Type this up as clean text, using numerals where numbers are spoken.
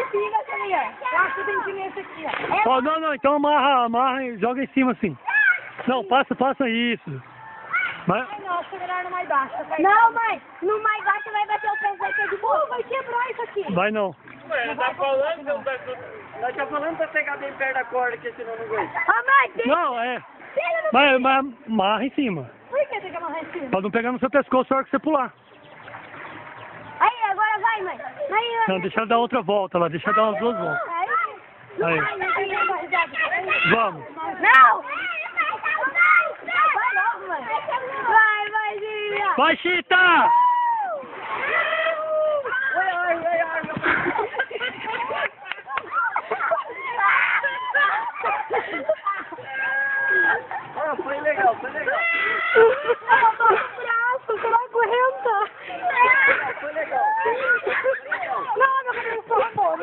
assim, né, Salinha? Eu acho que tem que ir nesse aqui, ó. Ó, não, então amarra e joga em cima assim. Não, passa isso. Mas... Ai, não, acho que é melhor no mais baixo. Não, mãe, no mais baixo vai bater o peso daqui de boa. Vai quebrar isso aqui. Vai não. Ué, tá falando, nós tá falando pra pegar bem perto da corda, que senão não aguenta. Ah, mãe, tem... Não, é. Mas amarra em cima. Por que tem que amarrar em cima? Pra não pegar no seu pescoço na hora que você pular. Aí, agora vai, mãe. Aí, Não, deixa ela dar outra volta lá, deixa ela dar umas 2 voltas. Aí. Vamos. Não! Vai logo, mãe. Vai, Zinha. Vai, Chita! Foi legal, foi legal. Eu tô no braço, você não aguenta. Foi legal. Não, meu cabelo escorregou.